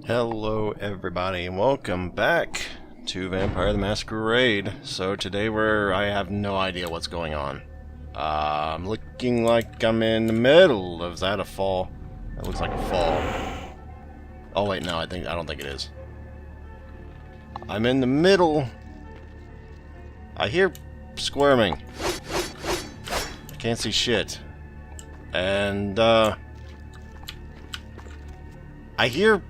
Hello everybody, and welcome back to Vampire the Masquerade. So today I have no idea what's going on. I'm looking like I'm in the middle of, is that a fall? That looks like a fall. Oh wait, no, I don't think it is. I'm in the middle. I hear squirming. I can't see shit. And I hear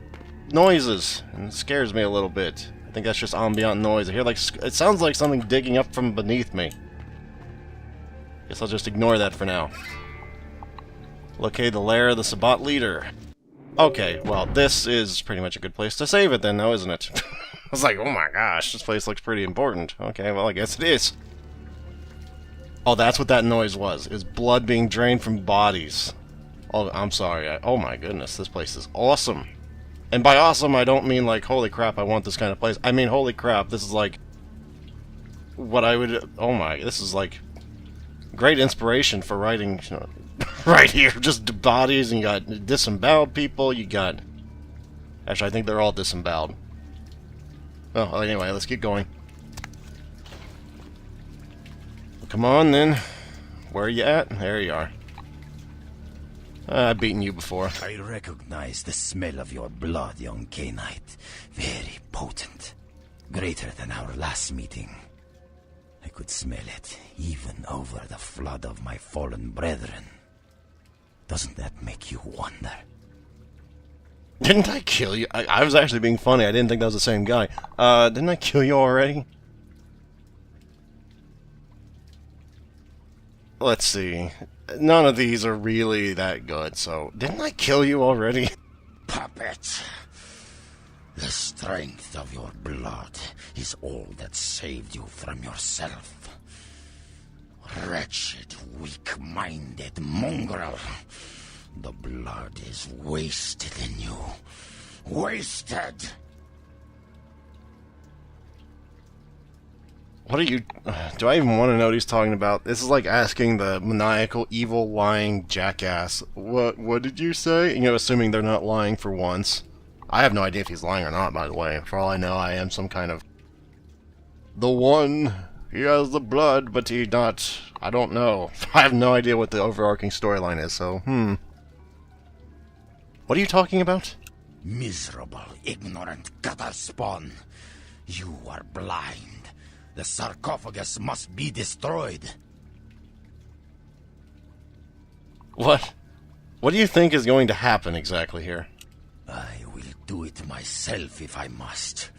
noises, and it scares me a little bit. I think that's just ambient noise. I hear it sounds like something digging up from beneath me. Guess I'll just ignore that for now. Locate the lair of the Sabbat leader. Okay, well, this is pretty much a good place to save it then, now isn't it? I was like, oh my gosh, this place looks pretty important. Okay, well, I guess it is. Oh, that's what that noise was. It was blood being drained from bodies. Oh, I'm sorry. Oh my goodness, this place is awesome. And by awesome, I don't mean like, holy crap, I want this kind of place. I mean, holy crap, this is like what I would... Oh my, this is like great inspiration for writing, you know, right here. Just bodies, and you got disemboweled people, you got... Actually, I think they're all disemboweled. Oh, anyway, let's keep going. Come on, then. Where are you at? There you are. I've beaten you before. I recognize the smell of your blood, young Cainite. Very potent. Greater than our last meeting. I could smell it, even over the flood of my fallen brethren. Doesn't that make you wonder? Didn't I kill you? I was actually being funny. I didn't think that was the same guy. Didn't I kill you already? Let's see. None of these are really that good, so... Didn't I kill you already? Puppet! The strength of your blood is all that saved you from yourself. Wretched, weak-minded mongrel. The blood is wasted in you. Wasted! What are you... Do I even want to know what he's talking about? This is like asking the maniacal, evil, lying jackass, What did you say? You know, assuming they're not lying for once. I have no idea if he's lying or not, by the way. For all I know, I am some kind of... The one. He has the blood, but he not... I don't know. I have no idea what the overarching storyline is, so, What are you talking about? Miserable, ignorant gutter spawn. You are blind. The sarcophagus must be destroyed. What? What do you think is going to happen exactly here? I will do it myself if I must.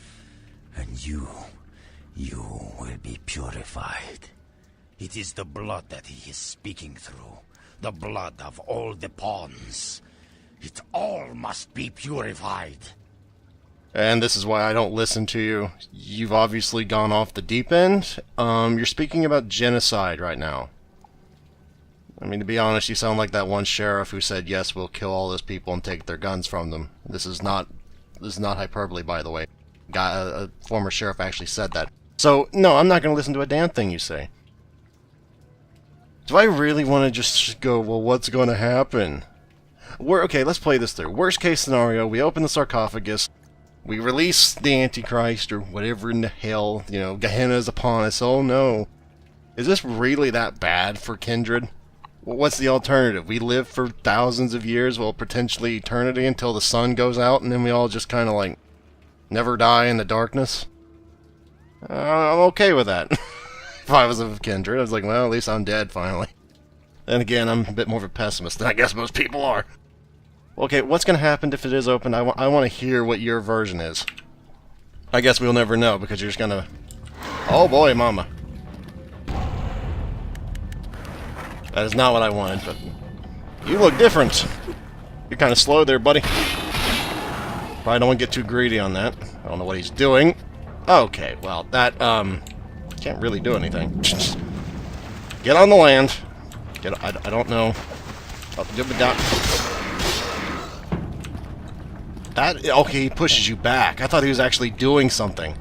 And you will be purified. It is the blood that he is speaking through. The blood of all the pawns. It all must be purified. And this is why I don't listen to you. You've obviously gone off the deep end. You're speaking about genocide right now. I mean, to be honest, you sound like that one sheriff who said, yes, we'll kill all those people and take their guns from them. This is not hyperbole, by the way. A former sheriff actually said that. So, no, I'm not going to listen to a damn thing you say. Do I really want to just go, well, what's going to happen? Okay, let's play this through. Worst case scenario, we open the sarcophagus. We release the Antichrist, or whatever in the hell, you know, Gehenna is upon us. Oh no. Is this really that bad for Kindred? What's the alternative? We live for thousands of years, well, potentially eternity, until the sun goes out, and then we all just kind of like, never die in the darkness? I'm okay with that. If I was of Kindred, I was like, well, at least I'm dead, finally. Then again, I'm a bit more of a pessimist than I guess most people are. Okay, what's going to happen if it is open? I want to hear what your version is. I guess we'll never know, because you're just going to... Oh boy, mama. That is not what I wanted, but... You look different. You're kind of slow there, buddy. Probably don't want to get too greedy on that. I don't know what he's doing. Okay, well, that, can't really do anything. Get on the land. I don't know. Okay, he pushes you back. I thought he was actually doing something.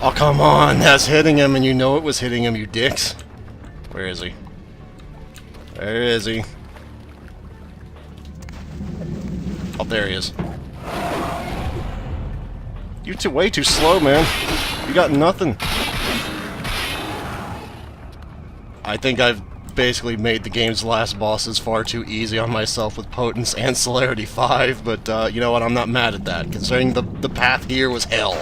Oh, come on. That's hitting him, and you know it was hitting him, you dicks. Where is he? Where is he? Oh, there he is. You're way too slow, man. You got nothing. I think I've basically made the game's last bosses far too easy on myself with Potence and Celerity 5, but you know what, I'm not mad at that, considering the path here was hell.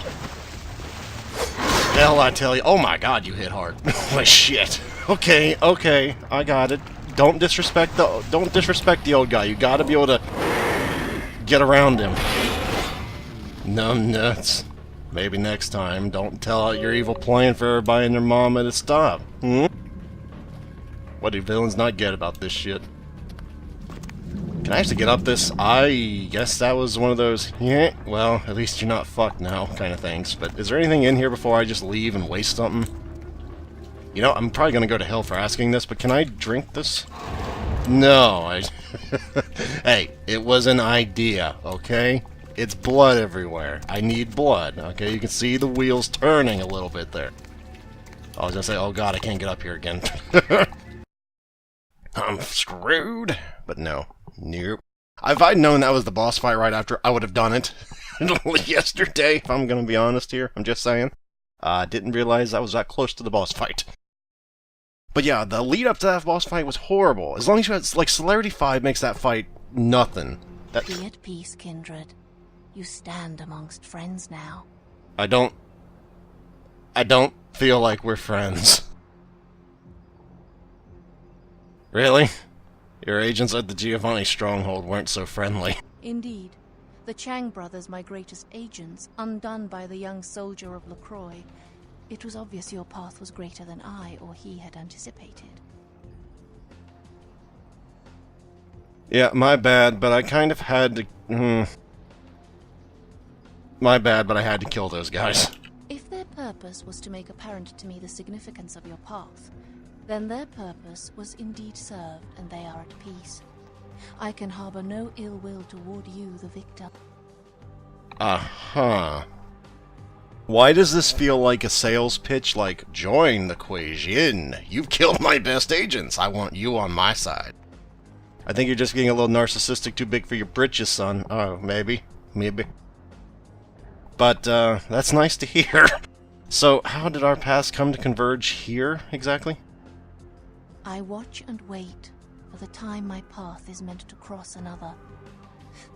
Hell, I tell you. Oh my god, you hit hard. My shit. Okay, okay, I got it. Don't disrespect the old guy. You gotta be able to get around him. Numb nuts. Maybe next time, don't tell your evil plan for everybody and their mama to stop. Hmm? What do villains not get about this shit? Can I actually get up this? I guess that was one of those, yeah, well, at least you're not fucked now kind of things. But is there anything in here before I just leave and waste something? You know, I'm probably gonna go to hell for asking this, but can I drink this? No, Hey, it was an idea, okay? It's blood everywhere. I need blood, okay? You can see the wheels turning a little bit there. I was gonna say, oh god, I can't get up here again. I'm screwed. But no. Nope. If I'd known that was the boss fight right after, I would have done it. Yesterday, if I'm gonna be honest here. I'm just saying. Didn't realize I was that close to the boss fight. But yeah, the lead up to that boss fight was horrible. As long as you had, like, Celerity 5 makes that fight nothing. Be at peace, kindred. You stand amongst friends now. I don't feel like we're friends. Really? Your agents at the Giovanni stronghold weren't so friendly. Indeed. The Chang brothers, my greatest agents, undone by the young soldier of LaCroix. It was obvious your path was greater than I or he had anticipated. Yeah, my bad, but I kind of had to... My bad, but I had to kill those guys. If their purpose was to make apparent to me the significance of your path, then their purpose was indeed served, and they are at peace. I can harbor no ill will toward you, the victor. Uh-huh. Why does this feel like a sales pitch like, join the Kuei-jin, you've killed my best agents, I want you on my side? I think you're just getting a little narcissistic, too big for your britches, son. Oh, maybe. Maybe. But, that's nice to hear. So, how did our paths come to converge here, exactly? I watch and wait for the time my path is meant to cross another.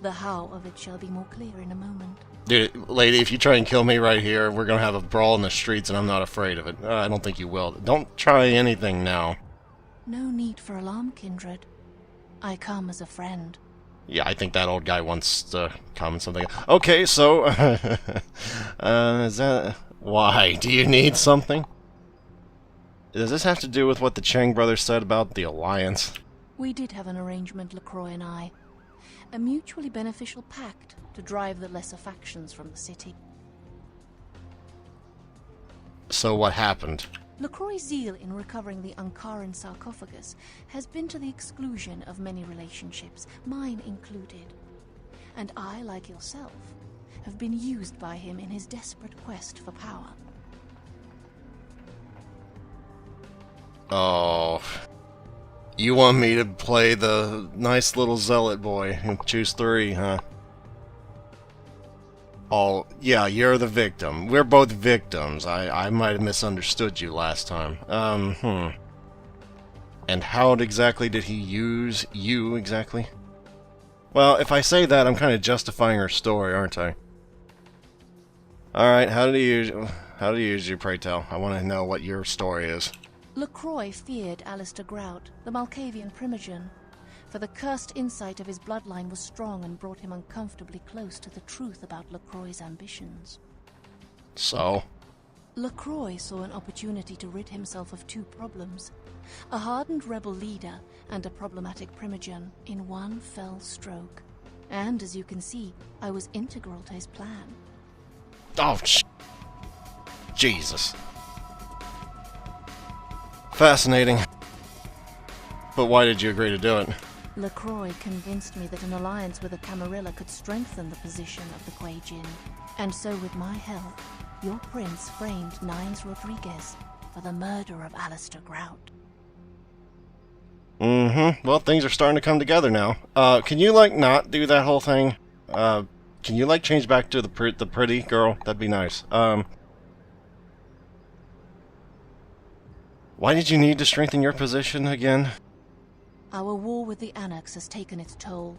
The how of it shall be more clear in a moment. Dude, lady, if you try and kill me right here, we're gonna have a brawl in the streets, and I'm not afraid of it. I don't think you will. Don't try anything now. No need for alarm, kindred. I come as a friend. Yeah, I think that old guy wants to comment something. Okay, so... is that... Why? Do you need something? Does this have to do with what the Chang brothers said about the Alliance? We did have an arrangement, LaCroix and I. A mutually beneficial pact to drive the lesser factions from the city. So what happened? LaCroix's zeal in recovering the Ankaran sarcophagus has been to the exclusion of many relationships, mine included. And I, like yourself, have been used by him in his desperate quest for power. Oh... You want me to play the nice little zealot boy and choose 3, huh? Oh, yeah, you're the victim. We're both victims. I might have misunderstood you last time. And how exactly did he use you, exactly? Well, if I say that, I'm kind of justifying her story, aren't I? Alright, how did he use you, pray tell? I want to know what your story is. LaCroix feared Alistair Grout, the Malkavian Primogen, for the cursed insight of his bloodline was strong and brought him uncomfortably close to the truth about LaCroix's ambitions. So? LaCroix saw an opportunity to rid himself of 2 problems, a hardened rebel leader and a problematic Primogen, in one fell stroke. And, as you can see, I was integral to his plan. Oh, Jesus. Fascinating. But why did you agree to do it? LaCroix convinced me that an alliance with the Camarilla could strengthen the position of the Kuei-jin. And so with my help, your prince framed Nines Rodriguez for the murder of Alistair Grout. Well, things are starting to come together now. Can you, like, not do that whole thing? Can you, like, change back to the pretty girl? That'd be nice. Why did you need to strengthen your position again? Our war with the Anarchs has taken its toll.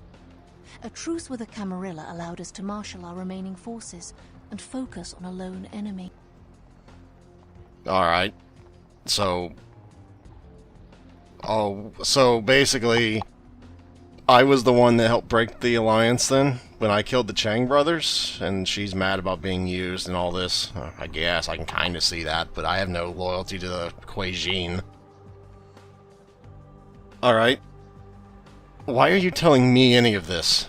A truce with the Camarilla allowed us to marshal our remaining forces and focus on a lone enemy. Alright. So... Oh, so basically... I was the one that helped break the alliance then? When I killed the Chang brothers? And she's mad about being used and all this? I guess, I can kind of see that, but I have no loyalty to the Kuei Jin. Alright. Why are you telling me any of this?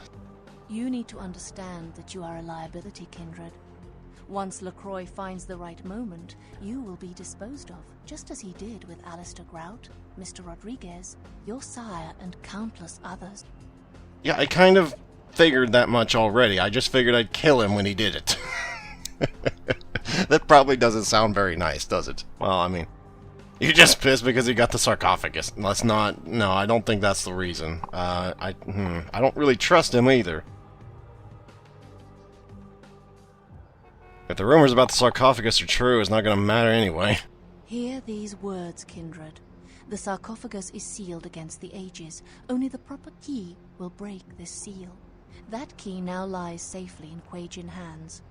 You need to understand that you are a liability, Kindred. Once LaCroix finds the right moment, you will be disposed of, just as he did with Alistair Grout, Mr. Rodriguez, your sire, and countless others. Yeah, I kind of figured that much already. I just figured I'd kill him when he did it. That probably doesn't sound very nice, does it? Well, I mean, you're just pissed because he got the sarcophagus. Let's not... No, I don't think that's the reason. I don't really trust him either. If the rumors about the sarcophagus are true, it's not going to matter anyway. Hear these words, Kindred. The sarcophagus is sealed against the ages. Only the proper key will break this seal. That key now lies safely in Kuei Jin hands.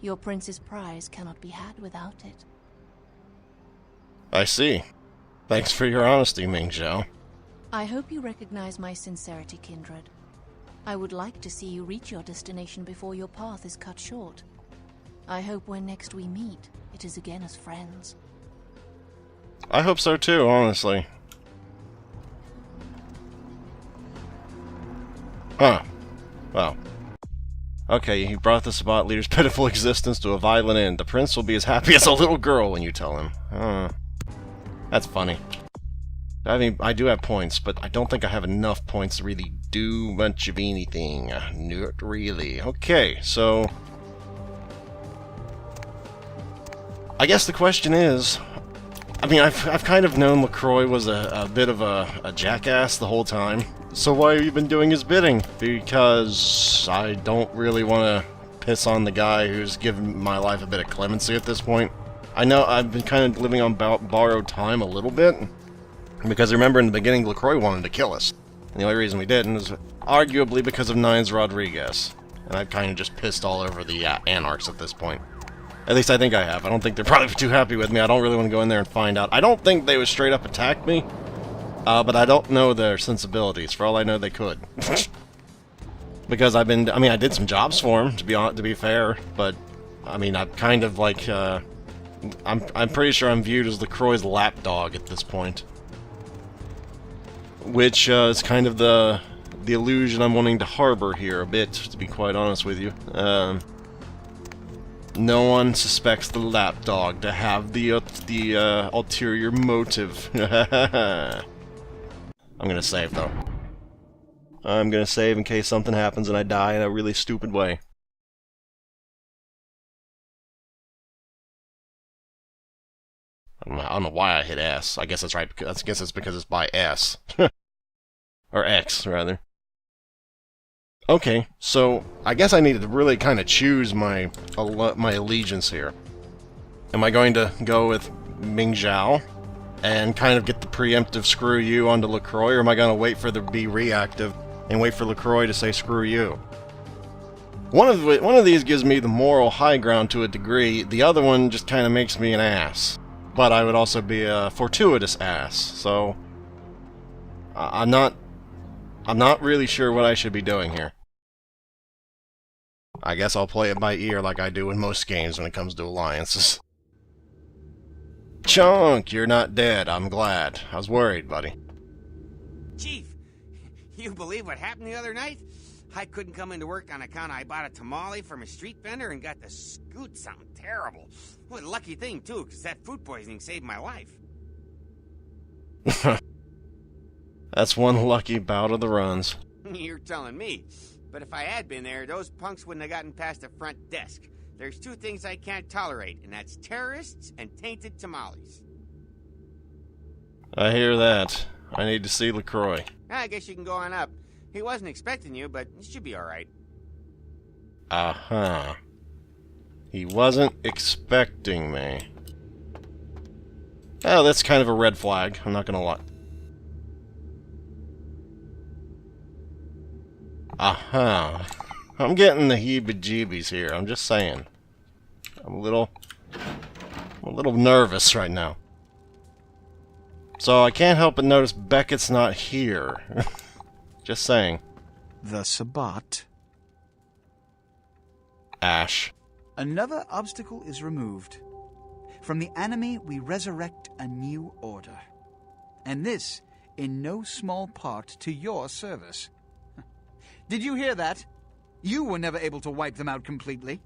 Your prince's prize cannot be had without it. I see. Thanks for your honesty, Ming Zhao. I hope you recognize my sincerity, Kindred. I would like to see you reach your destination before your path is cut short. I hope when next we meet, it is again as friends. I hope so too, honestly. Huh. Well. Okay, you brought the Sabbat leader's pitiful existence to a violent end. The prince will be as happy as a little girl when you tell him. That's funny. I mean, I do have points, but I don't think I have enough points to really do much of anything. Not really. Okay, so... I guess the question is... I mean, I've kind of known LaCroix was a bit of a jackass the whole time. So why have you been doing his bidding? Because I don't really want to piss on the guy who's given my life a bit of clemency at this point. I know I've been kind of living on borrowed time a little bit. Because remember in the beginning, LaCroix wanted to kill us. And the only reason we didn't is arguably because of Nines Rodriguez. And I've kind of just pissed all over the Anarchs at this point. At least I think I have. I don't think they're probably too happy with me. I don't really want to go in there and find out. I don't think they would straight up attack me. But I don't know their sensibilities. For all I know, they could. Because I did some jobs for them, to be fair. But, I mean, I'm kind of like, I'm pretty sure I'm viewed as LaCroix's lapdog at this point. Which, is kind of the illusion I'm wanting to harbor here a bit, to be quite honest with you. No one suspects the lapdog to have the ulterior motive. I'm gonna save, though. I'm gonna save in case something happens and I die in a really stupid way. I don't know why I hit S. I guess that's right. I guess it's because it's by S. Or X, rather. Okay, so I guess I needed to really kind of choose my allegiance here. Am I going to go with Ming Zhao and kind of get the preemptive screw you onto LaCroix, or am I going to wait for the be reactive and wait for LaCroix to say screw you? One of these gives me the moral high ground to a degree. The other one just kind of makes me an ass. But I would also be a fortuitous ass. So I'm not really sure what I should be doing here. I guess I'll play it by ear like I do in most games when it comes to alliances. Chunk, you're not dead. I'm glad. I was worried, buddy. Chief, you believe what happened the other night? I couldn't come into work on account I bought a tamale from a street vendor and got to scoot something terrible. What a lucky thing, too, because that food poisoning saved my life. That's one lucky bout of the runs. You're telling me. But if I had been there, those punks wouldn't have gotten past the front desk. There's two things I can't tolerate, and that's terrorists and tainted tamales. I hear that. I need to see LaCroix. I guess you can go on up. He wasn't expecting you, but it should be all right. Uh-huh. He wasn't expecting me. Oh, that's kind of a red flag, I'm not gonna lie. Uh-huh. I'm getting the heebie-jeebies here, I'm just saying. I'm a little nervous right now. So I can't help but notice Beckett's not here. Just saying. The Sabbat. Ash. Another obstacle is removed. From the enemy, we resurrect a new order. And this, in no small part, to your service. Did you hear that? You were never able to wipe them out completely.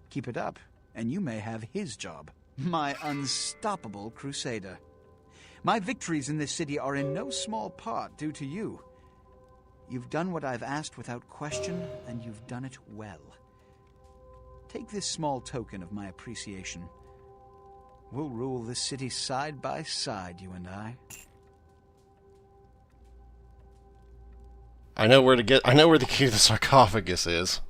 Keep it up, and you may have his job. My unstoppable crusader. My victories in this city are in no small part due to you. You've done what I've asked without question, and you've done it well. Take this small token of my appreciation. We'll rule this city side by side, you and I. I know where the key to the sarcophagus is.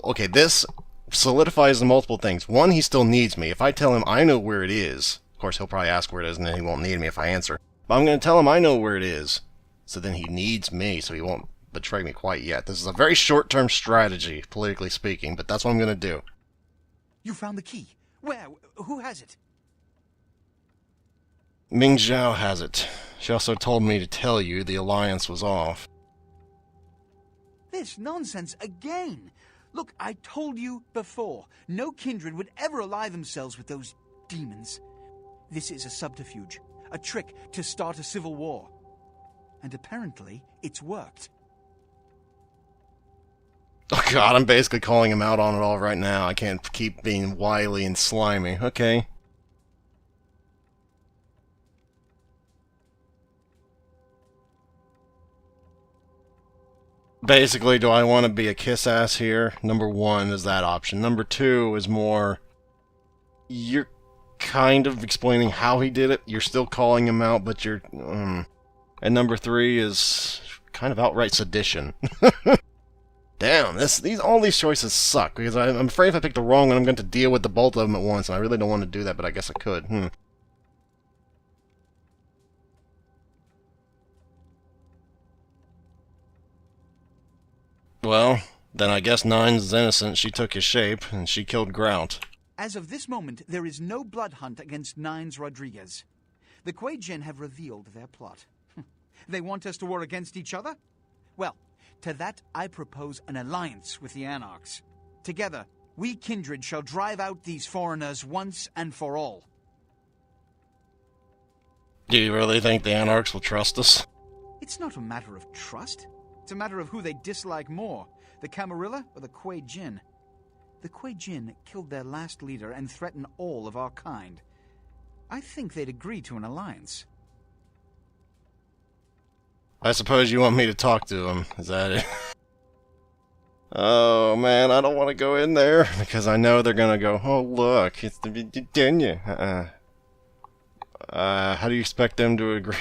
Okay, this solidifies the multiple things. One, he still needs me. If I tell him I know where it is, of course he'll probably ask where it is and then he won't need me if I answer. But I'm going to tell him I know where it is. So then he needs me, so he won't betray me quite yet. This is a very short-term strategy, politically speaking, but that's what I'm going to do. You found the key. Where? Who has it? Ming Zhao has it. She also told me to tell you the alliance was off. This nonsense again! Look, I told you before, no kindred would ever ally themselves with those demons. This is a subterfuge, a trick to start a civil war. And apparently, it's worked. Oh god, I'm basically calling him out on it all right now. I can't keep being wily and slimy. Okay. Basically, do I want to be a kiss-ass here? Number one is that option. Number two is more... You're kind of explaining how he did it. You're still calling him out, but you're... And number three is kind of outright sedition. Damn, all these choices suck, because I'm afraid if I pick the wrong one, I'm going to deal with the both of them at once, and I really don't want to do that, but I guess I could. Well, then I guess Nines is innocent. She took his shape, and she killed Grout. As of this moment, there is no blood hunt against Nines Rodriguez. The Kuei Jin have revealed their plot. They want us to war against each other? Well, to that I propose an alliance with the Anarchs. Together, we kindred shall drive out these foreigners once and for all. Do you really think the Anarchs will trust us? It's not a matter of trust. It's a matter of who they dislike more, the Camarilla or the Kuei Jin. The Kuei Jin killed their last leader and threaten all of our kind. I think they'd agree to an alliance. I suppose you want me to talk to him, is that it? Oh man, I don't want to go in there, because I know they're gonna go, oh look, it's the Virginia. How do you expect them to agree?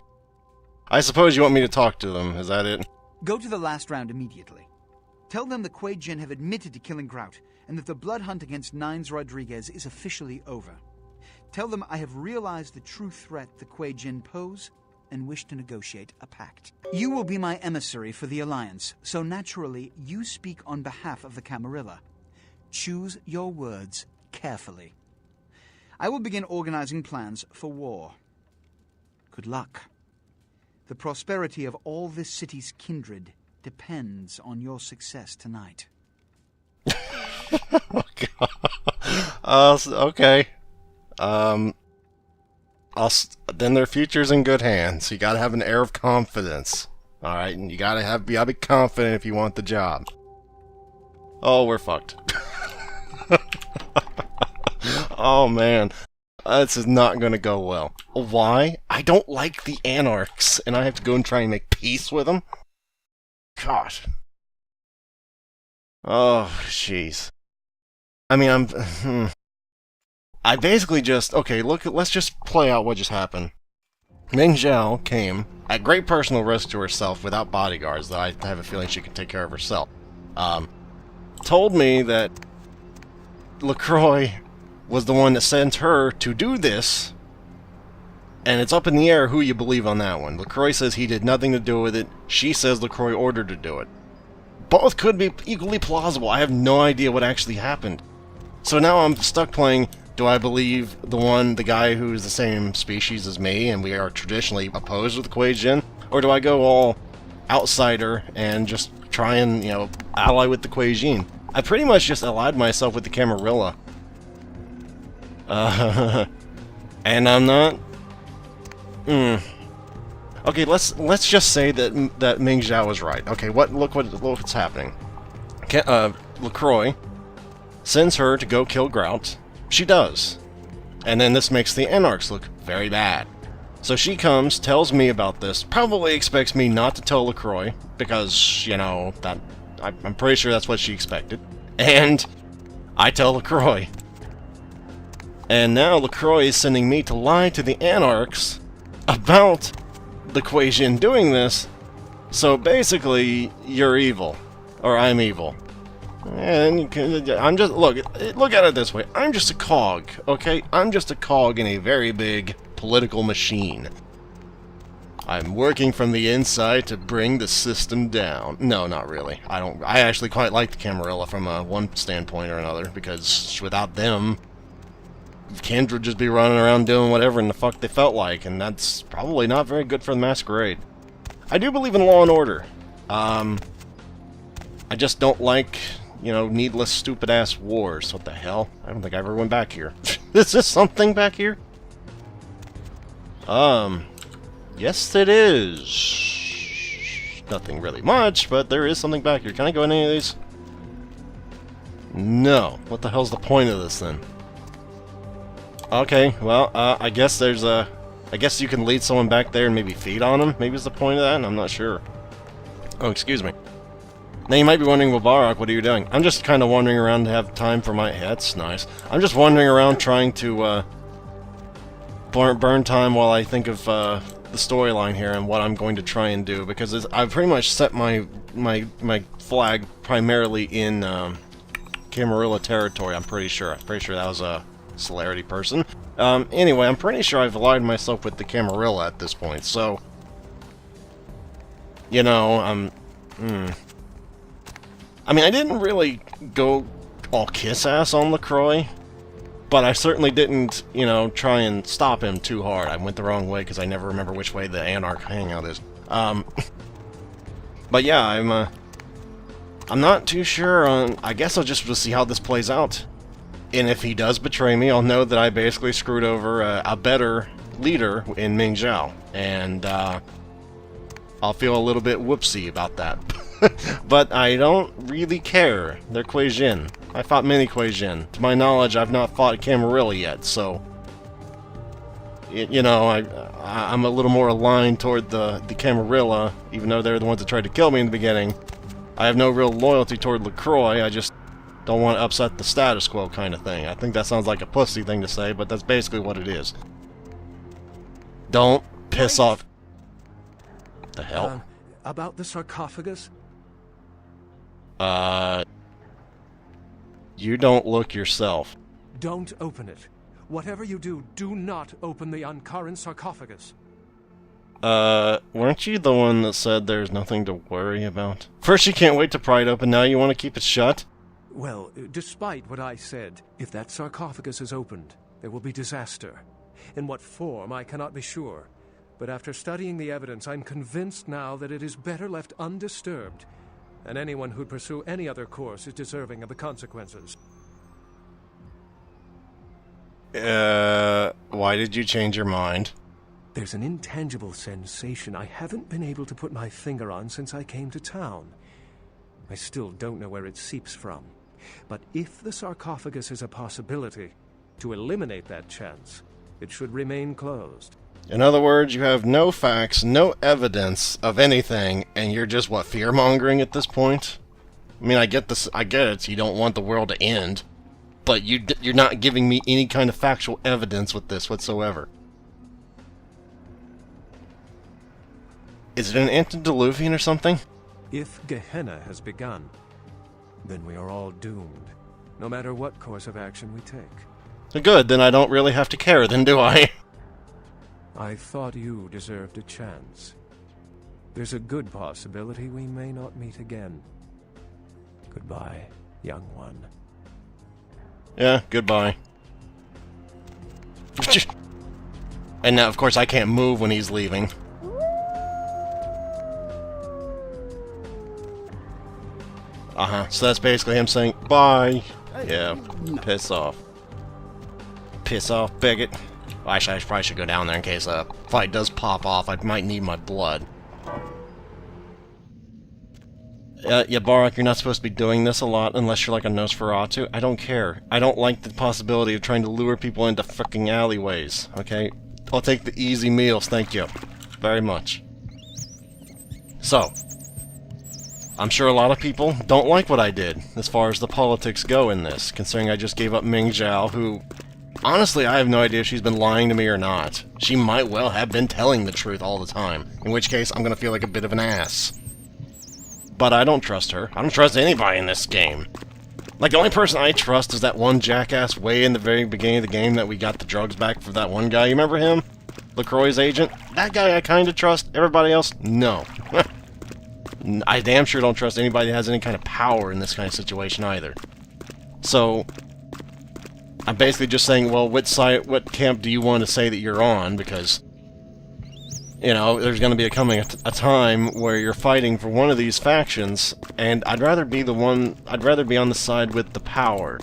I suppose you want me to talk to them, is that it? Go to the last round immediately. Tell them the Kuei Jin have admitted to killing Grout, and that the blood hunt against Nines Rodriguez is officially over. Tell them I have realized the true threat the Kuei Jin pose, and wish to negotiate a pact. You will be my emissary for the alliance, so naturally you speak on behalf of the Camarilla. Choose your words carefully. I will begin organizing plans for war. Good luck. The prosperity of all this city's kindred depends on your success tonight. Oh god. Okay. Then their future's in good hands. You gotta have an air of confidence. Alright, and you gotta be confident if you want the job. Oh, we're fucked. Oh man. This is not gonna go well. Why? I don't like the Anarchs, and I have to go and try and make peace with them? God. Oh, jeez. I mean, I basically just... Okay, let's just play out what just happened. Ming Zhao came at great personal risk to herself without bodyguards, though I have a feeling she can take care of herself. told me that LaCroix was the one that sent her to do this, and it's up in the air who you believe on that one. LaCroix says he did nothing to do with it. She says LaCroix ordered to do it. Both could be equally plausible. I have no idea what actually happened. So now I'm stuck playing, do I believe the guy who's the same species as me, and we are traditionally opposed with Kuei Jin, or do I go all outsider and just try and, ally with the Kuei Jin? I pretty much just allied myself with the Camarilla. And I'm not... Okay, let's just say that Ming Zhao was right. Okay, look what's happening. LaCroix sends her to go kill Grout. She does. And then this makes the Anarchs look very bad. So she comes, tells me about this, probably expects me not to tell LaCroix, because, I'm pretty sure that's what she expected. And I tell LaCroix. And now LaCroix is sending me to lie to the Anarchs about the Kuei Jin doing this. So basically, you're evil. Or I'm evil. And I'm just... Look at it this way. I'm just a cog, okay? I'm just a cog in a very big political machine. I'm working from the inside to bring the system down. No, not really. I actually quite like the Camarilla from one standpoint or another, because without them, Kendra would just be running around doing whatever in the fuck they felt like, and that's probably not very good for the Masquerade. I do believe in law and order. I just don't like, needless stupid-ass wars. What the hell? I don't think I ever went back here. Is this something back here? Yes it is. Nothing really much, but there is something back here. Can I go in any of these? No. What the hell's the point of this, then? Okay, well, I guess there's a... I guess you can lead someone back there and maybe feed on them? Maybe is the point of that? I'm not sure. Oh, excuse me. Now you might be wondering, well, Barok, what are you doing? I'm just kind of wandering around to have time for my... Yeah, that's nice. I'm just wandering around trying to, burn time while I think of, the storyline here and what I'm going to try and do, because I've pretty much set my flag primarily in, Camarilla territory, I'm pretty sure. I'm pretty sure that was a celerity person. Anyway, I'm pretty sure I've allied myself with the Camarilla at this point, so... I mean, I didn't really go all kiss-ass on LaCroix, but I certainly didn't, try and stop him too hard. I went the wrong way because I never remember which way the Anarch hangout is. But yeah, I'm not too sure on... I guess I'll just see how this plays out. And if he does betray me, I'll know that I basically screwed over a better leader in Ming Zhao. And, I'll feel a little bit whoopsie about that. But I don't really care. They're Kuei Jin. I fought many Kuei Jin. To my knowledge, I've not fought Camarilla yet, so... I'm a little more aligned toward the Camarilla, even though they're the ones that tried to kill me in the beginning. I have no real loyalty toward LaCroix, I just don't want to upset the status quo kind of thing. I think that sounds like a pussy thing to say, but that's basically what it is. Don't piss off... The hell? About the sarcophagus? You don't look yourself. Don't open it. Whatever you do, do not open the Ankaran sarcophagus. Weren't you the one that said there's nothing to worry about? First you can't wait to pry it open, now you want to keep it shut? Well, despite what I said, if that sarcophagus is opened, there will be disaster. In what form, I cannot be sure. But after studying the evidence, I'm convinced now that it is better left undisturbed, and anyone who'd pursue any other course is deserving of the consequences. Why did you change your mind? There's an intangible sensation I haven't been able to put my finger on since I came to town. I still don't know where it seeps from. But if the sarcophagus is a possibility, to eliminate that chance, it should remain closed. In other words, you have no facts, no evidence of anything, and you're just, what, fear-mongering at this point? I mean, I get this, I get it, you don't want the world to end, but you're not giving me any kind of factual evidence with this whatsoever. Is it an antediluvian or something? If Gehenna has begun, then we are all doomed, no matter what course of action we take. Good, then I don't really have to care then, do I? I thought you deserved a chance. There's a good possibility we may not meet again. Goodbye, young one. Yeah, goodbye. And now, of course, I can't move when he's leaving. Uh-huh, so that's basically him saying, bye. Yeah, piss off. Piss off, bigot. Well, actually, I probably should go down there in case a fight does pop off. I might need my blood. Yeah, Barok, you're not supposed to be doing this a lot unless you're like a Nosferatu. I don't care. I don't like the possibility of trying to lure people into fucking alleyways, okay? I'll take the easy meals, thank you. Very much. So, I'm sure a lot of people don't like what I did, as far as the politics go in this, considering I just gave up Ming Zhao, who... Honestly, I have no idea if she's been lying to me or not. She might well have been telling the truth all the time, in which case I'm gonna feel like a bit of an ass. But I don't trust her. I don't trust anybody in this game. Like, the only person I trust is that one jackass way in the very beginning of the game that we got the drugs back for that one guy. You remember him? LaCroix's agent? That guy I kinda trust. Everybody else? No. I damn sure don't trust anybody that has any kind of power in this kind of situation either. So, I'm basically just saying, well, what camp do you want to say that you're on? Because, you know, there's going to be a time where you're fighting for one of these factions, and I'd rather be on the side with the power.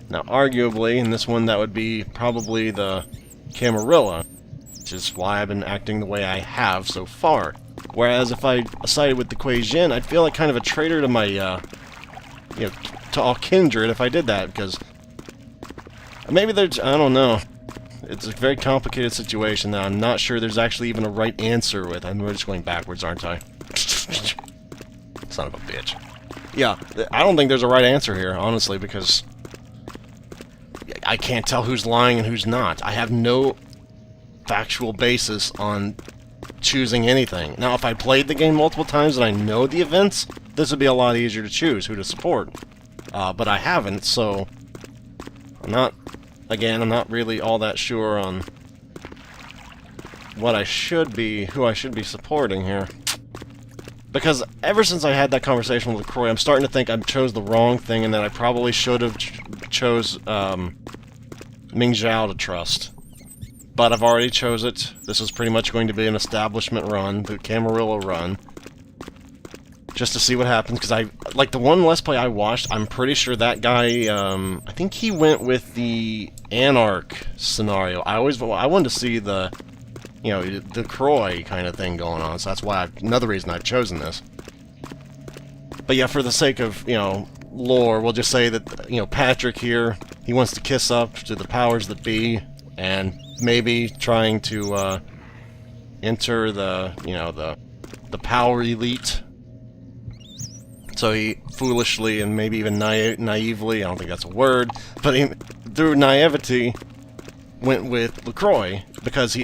Now, arguably, in this one, that would be probably the Camarilla, which is why I've been acting the way I have so far. Whereas if I sided with the Kuei Jin, I'd feel like kind of a traitor to my, to all kindred if I did that, because maybe there's, I don't know. It's a very complicated situation that I'm not sure there's actually even a right answer with. We're just going backwards, aren't I? Son of a bitch. Yeah, I don't think there's a right answer here, honestly, because I can't tell who's lying and who's not. I have no factual basis on choosing anything. Now, if I played the game multiple times and I know the events, this would be a lot easier to choose who to support. But I haven't, so I'm not really all that sure on who I should be supporting here. Because ever since I had that conversation with LaCroix, I'm starting to think I chose the wrong thing and that I probably should have chose Ming Zhao to trust. But I've already chose it. This is pretty much going to be an establishment run, the Camarilla run. Just to see what happens, because like the one Let's Play I watched, I'm pretty sure that guy, I think he went with the Anarch scenario. I wanted to see the, the Croy kind of thing going on, so that's why another reason I've chosen this. But yeah, for the sake of, lore, we'll just say that, Patrick here, he wants to kiss up to the powers that be, and maybe trying to, enter the power elite. So he foolishly and maybe even naively, I don't think that's a word, but he, through naivety, went with LaCroix, because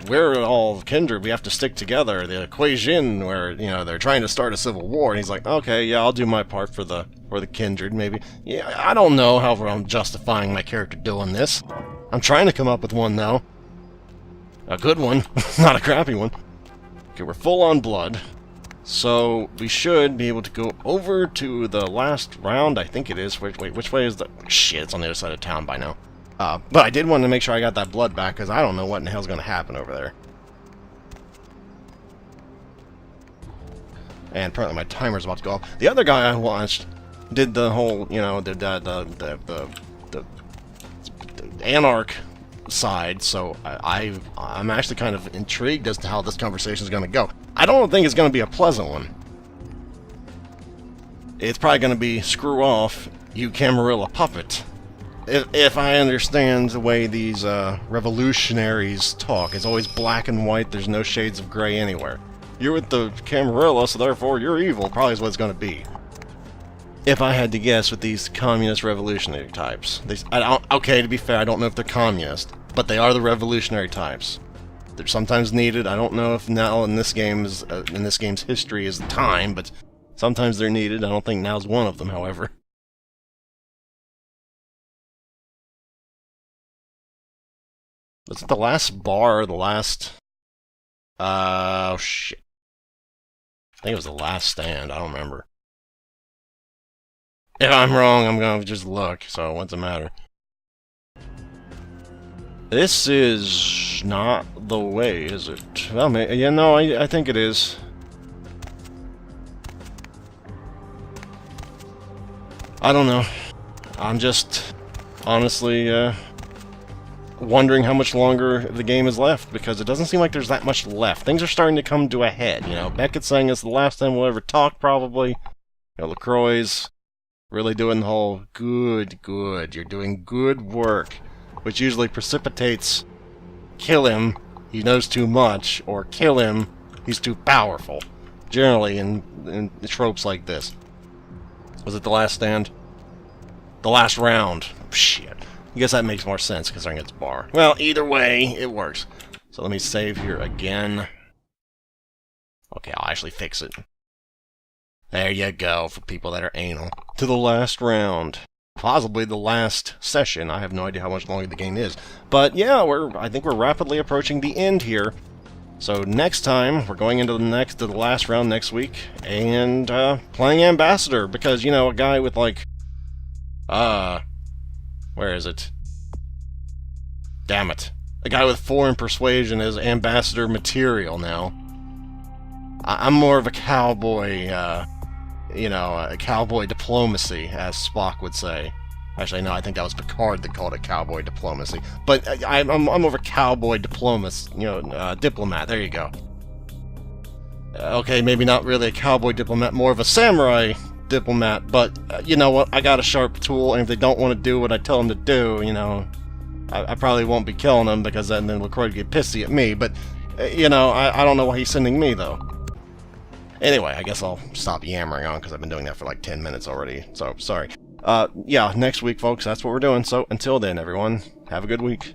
we're all kindred, we have to stick together. The Kuei Jin, where, they're trying to start a civil war, and he's like, okay, yeah, I'll do my part for the kindred, maybe. Yeah, I don't know how I'm justifying my character doing this. I'm trying to come up with one, though. A good one, not a crappy one. Okay, we're full on blood. So, we should be able to go over to the last round, I think it is. Wait, which way is the... Shit, it's on the other side of town by now. But I did want to make sure I got that blood back, because I don't know what in the hell's going to happen over there. And apparently my timer's about to go off. The other guy I watched did the whole, the Anarch side, so I'm actually kind of intrigued as to how this conversation is going to go. I don't think it's going to be a pleasant one. It's probably going to be, screw off, you Camarilla puppet. If I understand the way these revolutionaries talk, it's always black and white, there's no shades of gray anywhere. You're with the Camarilla, so therefore you're evil, probably is what it's going to be. If I had to guess with these communist revolutionary types. Okay, to be fair, I don't know if they're communist, but they are the revolutionary types. They're sometimes needed. I don't know if now in this game's history is the time, but Sometimes they're needed. I don't think now's one of them, however. Was it the last bar or the last... oh, shit. I think it was the last stand. I don't remember. If I'm wrong, I'm gonna just look, so what's the matter? This is not the way, is it? Well, yeah, no, I think it is. I don't know. I'm just honestly wondering how much longer the game is left, because it doesn't seem like there's that much left. Things are starting to come to a head, you know. Beckett's saying it's the last time we'll ever talk, probably. You know, LaCroix's really doing the whole, good, you're doing good work, which usually precipitates, kill him, he knows too much, or kill him, he's too powerful. Generally in tropes like this. Was it the last stand? The last round. Shit. I guess that makes more sense considering it's bar. Well, either way, it works. So let me save here again. Okay, I'll actually fix it. There you go, for people that are anal. To the last round. Possibly the last session. I have no idea how much longer the game is. But yeah, I think we're rapidly approaching the end here. So next time, we're going into the last round next week, and playing Ambassador, because, you know, a guy with, like, where is it? Damn it. A guy with 4 in Persuasion is Ambassador material now. I'm more of a cowboy, you know, a cowboy diplomacy, as Spock would say. Actually, no, I think that was Picard that called it cowboy diplomacy. But I'm more of a cowboy diplomat, you know, diplomat. There you go. Okay, maybe not really a cowboy diplomat, more of a samurai diplomat. But you know what? I got a sharp tool, and if they don't want to do what I tell them to do, you know, I probably won't be killing them, because then LaCroix would get pissy at me. But you know, I don't know why he's sending me though. Anyway, I guess I'll stop yammering on, because I've been doing that for like 10 minutes already. So sorry. Yeah, next week, folks, that's what we're doing. So, until then, everyone, have a good week.